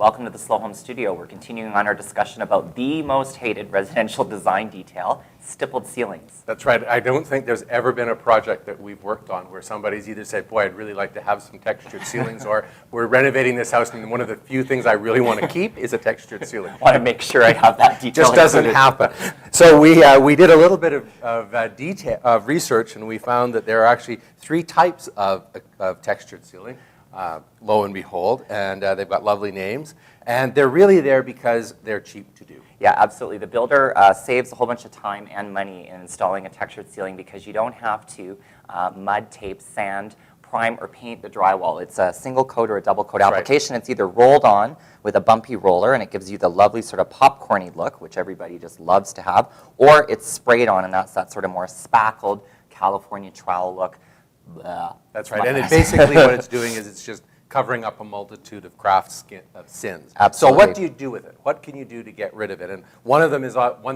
Welcome to the Slow Home Studio. We're continuing on our discussion about the most hated residential design detail, stippled ceilings. That's right. I don't think there's ever been a project that we've worked on where somebody's either said, boy, I'd really like to have some textured ceilings, or we're renovating this house and one of the few things I really want to keep is a textured ceiling. I want to make sure I have that detail. Just doesn't happen. So we did a little bit of research, and we found that there are actually three types of textured ceiling. Lo and behold, and they've got lovely names, and they're really there because they're cheap to do. Yeah, absolutely. The builder saves a whole bunch of time and money in installing a textured ceiling because you don't have to mud, tape, sand, prime, or paint the drywall. It's a single coat or a double coat application. Right. It's either rolled on with a bumpy roller, and it gives you the lovely sort of popcorny look, which everybody just loves to have, or it's sprayed on, and that's that sort of more spackled California trowel look. That's right, and basically what it's doing is it's just covering up a multitude of sins. Absolutely. So what do you do with it? What can you do to get rid of it? And one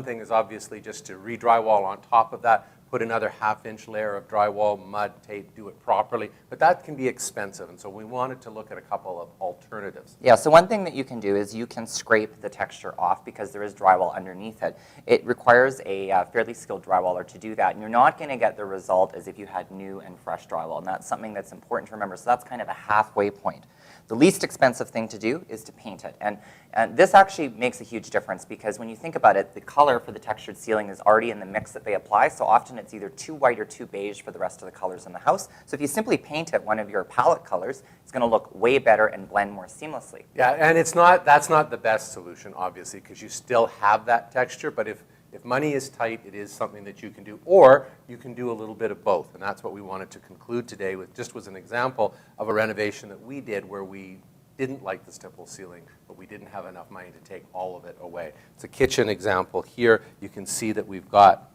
thing is obviously just to re-drywall on top of that, put another half-inch layer of drywall, mud, tape, do it properly. But that can be expensive, and so we wanted to look at a couple of alternatives. Yeah, so one thing that you can do is you can scrape the texture off because there is drywall underneath it. It requires a fairly skilled drywaller to do that, and you're not going to get the result as if you had new and fresh drywall, and that's something that's important to remember. So that's kind of a halfway point. The least expensive thing to do is to paint it. And this actually makes a huge difference because when you think about it, the color for the textured ceiling is already in the mix that they apply, so often it's either too white or too beige for the rest of the colors in the house. So if you simply paint it one of your palette colors, it's going to look way better and blend more seamlessly. Yeah, and that's not the best solution, obviously, because you still have that texture, but if money is tight, it is something that you can do, or you can do a little bit of both, and that's what we wanted to conclude today with. Just was an example of a renovation that we did where we didn't like the stipple ceiling, but we didn't have enough money to take all of it away. It's a kitchen example here. You can see that we've got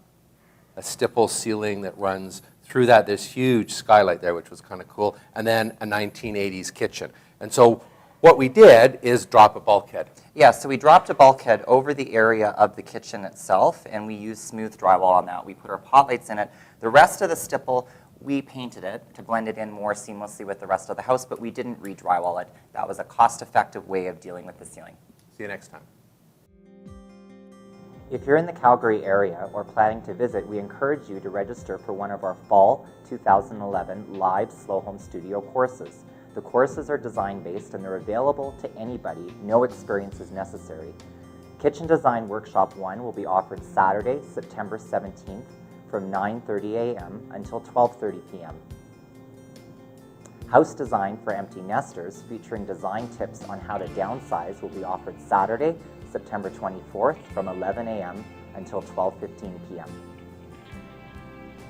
a stipple ceiling that runs through that. There's huge skylight there, which was kind of cool, and then a 1980s kitchen. And so what we did is drop a bulkhead. Yeah, so we dropped a bulkhead over the area of the kitchen itself, and we used smooth drywall on that. We put our pot lights in it. The rest of the stipple, we painted it to blend it in more seamlessly with the rest of the house, but we didn't re-drywall it. That was a cost-effective way of dealing with the ceiling. See you next time. If you're in the Calgary area or planning to visit, we encourage you to register for one of our Fall 2011 live Slow Home Studio courses. The courses are design-based and they're available to anybody. No experience is necessary. Kitchen Design Workshop 1 will be offered Saturday, September 17th from 9:30 a.m. until 12:30 p.m. House Design for Empty Nesters, featuring design tips on how to downsize, will be offered Saturday, September 24th from 11 a.m. until 12:15 p.m.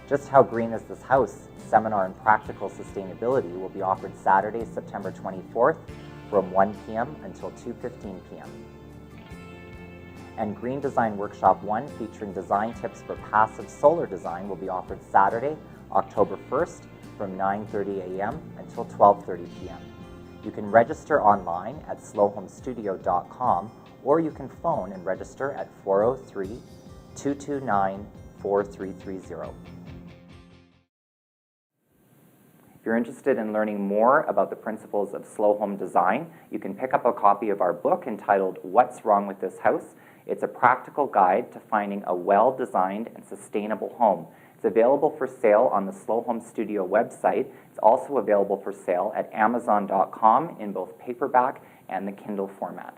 Just How Green Is This House? Seminar on Practical Sustainability will be offered Saturday, September 24th from 1 p.m. until 2:15 p.m. And Green Design Workshop 1, featuring design tips for passive solar design, will be offered Saturday, October 1st from 9:30 a.m. until 12:30 p.m. You can register online at slowhomestudio.com, or you can phone and register at 403-229-4330. If you're interested in learning more about the principles of slow home design, you can pick up a copy of our book entitled What's Wrong with This House? It's a practical guide to finding a well-designed and sustainable home. It's available for sale on the Slow Home Studio website. It's also available for sale at Amazon.com in both paperback and the Kindle format.